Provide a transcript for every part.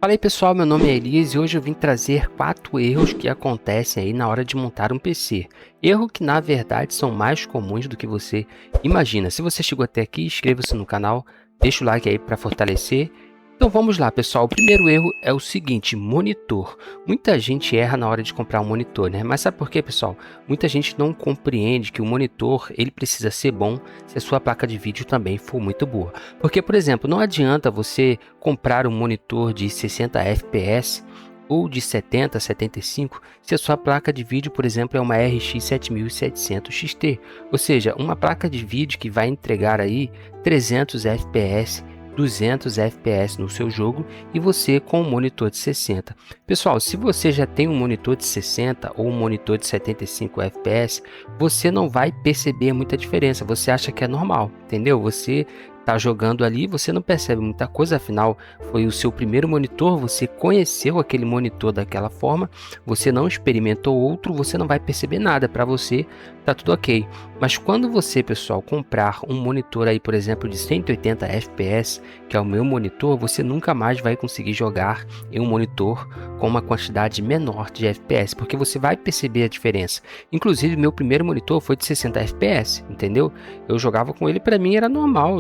Fala aí pessoal, meu nome é Elias e hoje eu vim trazer 4 erros que acontecem aí na hora de montar um PC. Erro que na verdade são mais comuns do que você imagina. Se você chegou até aqui, inscreva-se no canal, deixa o like aí para fortalecer. Então vamos lá pessoal, o primeiro erro é o seguinte, monitor. Muita gente erra na hora de comprar um monitor, né? Mas sabe por quê pessoal? Muita gente não compreende que o monitor ele precisa ser bom se a sua placa de vídeo também for muito boa. Porque, por exemplo, não adianta você comprar um monitor de 60 FPS ou de 70, 75 se a sua placa de vídeo, por exemplo, é uma RX 7700 XT. Ou seja, uma placa de vídeo que vai entregar aí 300 FPS, 200 FPS no seu jogo e você com um monitor de 60. Pessoal, se você já tem um monitor de 60 ou um monitor de 75 FPS, você não vai perceber muita diferença. Você acha que é normal, entendeu? Você tá jogando ali, você não percebe muita coisa, afinal foi o seu primeiro monitor, você conheceu aquele monitor daquela forma, você não experimentou outro, você não vai perceber nada, para você tá tudo ok. Mas quando você, pessoal, comprar um monitor aí, por exemplo, de 180 FPS, que é o meu monitor, você nunca mais vai conseguir jogar em um monitor com uma quantidade menor de FPS, porque você vai perceber a diferença. Inclusive, meu primeiro monitor foi de 60 FPS, entendeu? Eu jogava com ele, para mim era normal,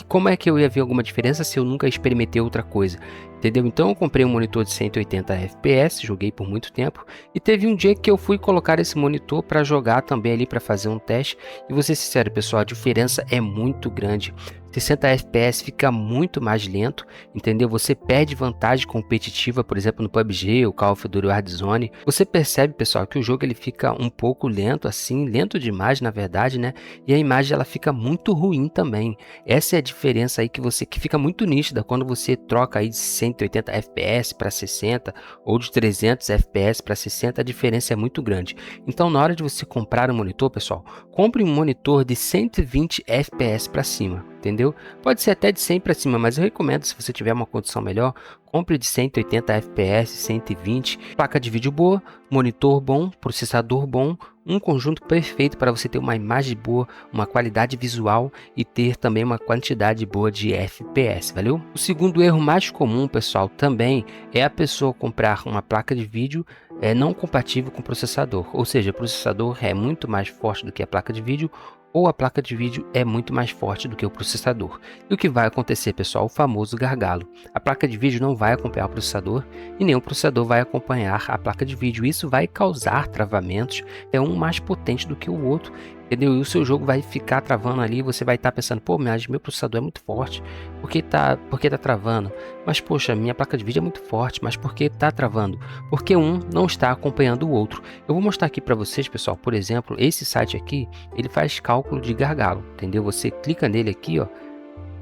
como é que eu ia ver alguma diferença se eu nunca experimentei outra coisa? Entendeu? Então eu comprei um monitor de 180 FPS, joguei por muito tempo e teve um dia que eu fui colocar esse monitor para jogar também ali para fazer um teste e vou ser sincero pessoal, a diferença é muito grande. 60 FPS fica muito mais lento, entendeu? Você perde vantagem competitiva, por exemplo, no PUBG, o Call of Duty Warzone. Você percebe, pessoal, que o jogo ele fica um pouco lento assim, lento demais na verdade, né? E a imagem ela fica muito ruim também. Essa é a diferença aí que fica muito nítida quando você troca aí de 180 FPS para 60 ou de 300 FPS para 60, a diferença é muito grande. Então, na hora de você comprar um monitor, pessoal, compre um monitor de 120 FPS para cima. Entendeu? Pode ser até de 100 para cima, mas eu recomendo, se você tiver uma condição melhor, compre de 180 FPS, 120, placa de vídeo boa, monitor bom, processador bom, um conjunto perfeito para você ter uma imagem boa, uma qualidade visual e ter também uma quantidade boa de FPS, valeu? O segundo erro mais comum, pessoal, também é a pessoa comprar uma placa de vídeo não compatível com o processador, ou seja, o processador é muito mais forte do que a placa de vídeo, ou a placa de vídeo é muito mais forte do que o processador. E o que vai acontecer, pessoal? O famoso gargalo. A placa de vídeo não vai acompanhar o processador e nem o processador vai acompanhar a placa de vídeo. Isso vai causar travamentos, é um mais potente do que o outro, entendeu? E o seu jogo vai ficar travando ali, você vai estar pensando, pô, mas meu processador é muito forte, por que tá travando? Mas poxa, minha placa de vídeo é muito forte, mas por que tá travando? Porque um não está acompanhando o outro. Eu vou mostrar aqui para vocês, pessoal, por exemplo, esse site aqui, ele faz cálculo de gargalo, entendeu? Você clica nele aqui, ó,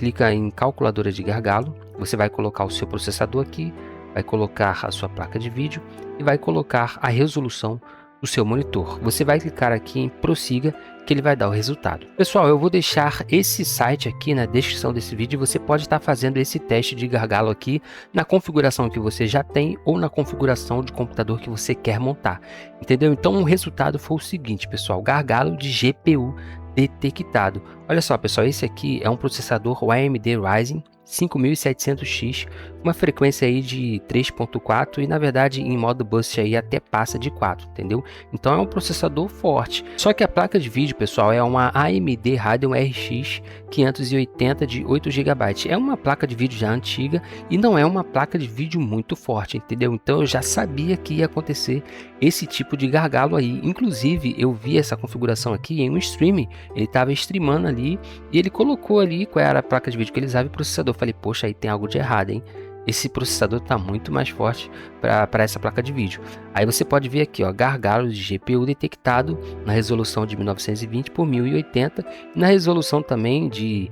clica em calculadora de gargalo, você vai colocar o seu processador aqui, vai colocar a sua placa de vídeo e vai colocar a resolução do seu monitor. Você vai clicar aqui em prossiga que ele vai dar o resultado. Pessoal, eu vou deixar esse site aqui na descrição desse vídeo. Você pode estar fazendo esse teste de gargalo aqui na configuração que você já tem ou na configuração de computador que você quer montar, entendeu? Então o resultado foi o seguinte, pessoal, gargalo de GPU detectado. Olha só, pessoal, esse aqui é um processador AMD Ryzen 5700X, uma frequência aí de 3.4 e na verdade em modo boost aí até passa de 4, entendeu? Então é um processador forte. Só que a placa de vídeo, pessoal, é uma AMD Radeon RX 580 de 8 GB. É uma placa de vídeo já antiga e não é uma placa de vídeo muito forte, entendeu? Então eu já sabia que ia acontecer esse tipo de gargalo aí. Inclusive eu vi essa configuração aqui em um stream, ele estava streamando ali e ele colocou ali qual era a placa de vídeo que ele usava e o processador. Falei, poxa, aí tem algo de errado, hein? Esse processador está muito mais forte para essa placa de vídeo. Aí você pode ver aqui, ó, gargalo de GPU detectado na resolução de 1920 por 1080 e na resolução também de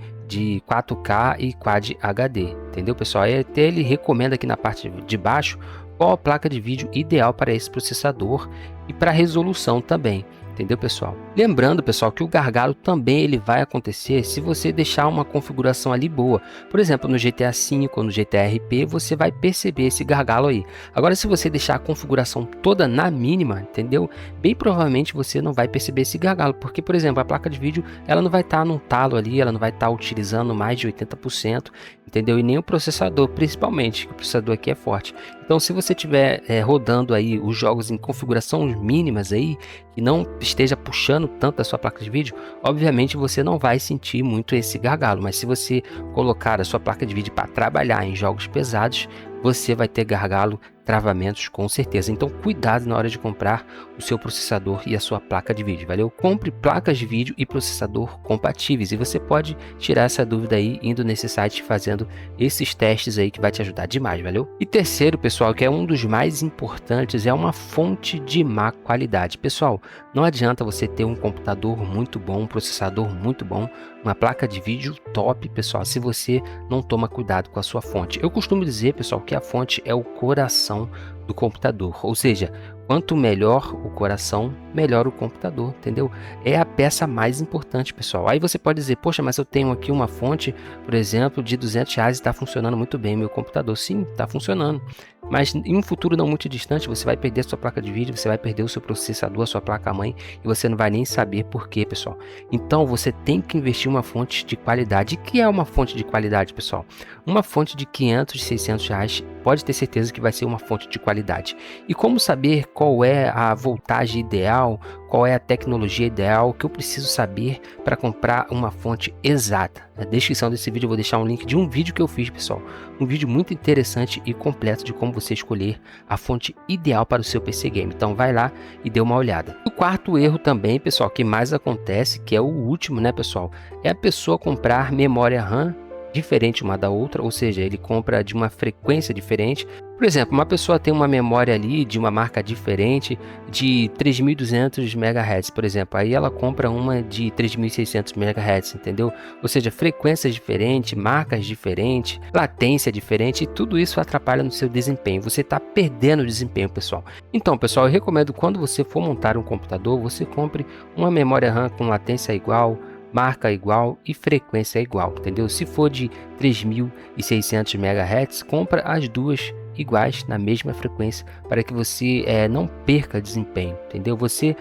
4K e Quad HD, entendeu, pessoal? Aí até ele recomenda aqui na parte de baixo qual a placa de vídeo ideal para esse processador e para resolução também. Entendeu, pessoal? Lembrando, pessoal, que o gargalo também ele vai acontecer se você deixar uma configuração ali boa. Por exemplo, no GTA V ou no GTA RP, você vai perceber esse gargalo aí. Agora, se você deixar a configuração toda na mínima, entendeu? Bem provavelmente você não vai perceber esse gargalo, porque, por exemplo, a placa de vídeo, ela não vai estar num talo ali, ela não vai estar utilizando mais de 80%, entendeu? E nem o processador, principalmente, que o processador aqui é forte. Então, se você tiver rodando aí os jogos em configurações mínimas aí, que não esteja puxando tanto a sua placa de vídeo, obviamente você não vai sentir muito esse gargalo. Mas se você colocar a sua placa de vídeo para trabalhar em jogos pesados, você vai ter gargalo, travamentos com certeza. Então cuidado na hora de comprar o seu processador e a sua placa de vídeo, valeu? Compre placas de vídeo e processador compatíveis e você pode tirar essa dúvida aí indo nesse site fazendo esses testes aí que vai te ajudar demais, valeu? E terceiro, pessoal, que é um dos mais importantes, é uma fonte de má qualidade. Pessoal, não adianta você ter um computador muito bom, um processador muito bom, uma placa de vídeo top, pessoal, se você não toma cuidado com a sua fonte. Eu costumo dizer, pessoal, que a fonte é o coração do computador, ou seja, quanto melhor o coração, melhor o computador, entendeu? É a peça mais importante, pessoal. Aí você pode dizer, poxa, mas eu tenho aqui uma fonte, por exemplo, de R$200 e está funcionando muito bem meu computador. Sim, está funcionando. Mas em um futuro não muito distante, você vai perder a sua placa de vídeo, você vai perder o seu processador, a sua placa-mãe, e você não vai nem saber por quê, pessoal. Então você tem que investir em uma fonte de qualidade. E que é uma fonte de qualidade, pessoal? Uma fonte de R$500, R$600, pode ter certeza que vai ser uma fonte de qualidade. E como saber qual é a voltagem ideal, qual é a tecnologia ideal, que eu preciso saber para comprar uma fonte exata? Na descrição desse vídeo eu vou deixar um link de um vídeo que eu fiz, pessoal. Um vídeo muito interessante e completo de como você escolher a fonte ideal para o seu PC Game. Então vai lá e dê uma olhada. O quarto erro também, pessoal, que mais acontece, que é o último, né, pessoal? É a pessoa comprar memória RAM diferente uma da outra, ou seja, ele compra de uma frequência diferente. Por exemplo, uma pessoa tem uma memória ali de uma marca diferente de 3.200 MHz, por exemplo, aí ela compra uma de 3.600 MHz, entendeu? Ou seja, frequências diferentes, marcas diferentes, latência diferente, e tudo isso atrapalha no seu desempenho. Você está perdendo desempenho, pessoal. Então, pessoal, eu recomendo quando você for montar um computador, você compre uma memória RAM com latência igual, marca igual e frequência igual, entendeu? Se for de 3.600 MHz, compra as duas iguais na mesma frequência para que você não perca desempenho, entendeu? Você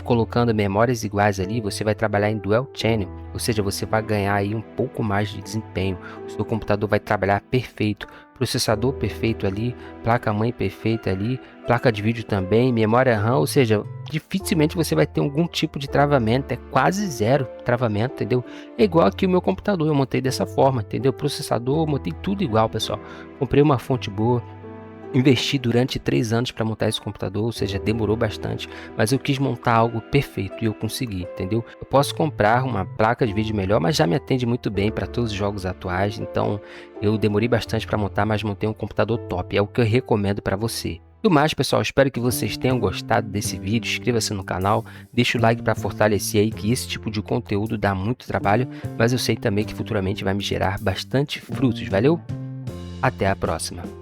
colocando memórias iguais ali, você vai trabalhar em dual channel, ou seja, você vai ganhar aí um pouco mais de desempenho. O seu computador vai trabalhar perfeito, processador perfeito ali, placa-mãe perfeita ali, placa de vídeo também, memória RAM, ou seja, dificilmente você vai ter algum tipo de travamento, é quase zero travamento, entendeu? É igual aqui o meu computador, eu montei dessa forma, entendeu? Processador, eu montei tudo igual, pessoal. Comprei uma fonte boa, investi durante 3 anos para montar esse computador, ou seja, demorou bastante, mas eu quis montar algo perfeito e eu consegui, entendeu? Eu posso comprar uma placa de vídeo melhor, mas já me atende muito bem para todos os jogos atuais, então eu demorei bastante para montar, mas montei um computador top, é o que eu recomendo para você. Do mais, pessoal, espero que vocês tenham gostado desse vídeo, inscreva-se no canal, deixa o like para fortalecer aí, que esse tipo de conteúdo dá muito trabalho, mas eu sei também que futuramente vai me gerar bastante frutos, valeu? Até a próxima!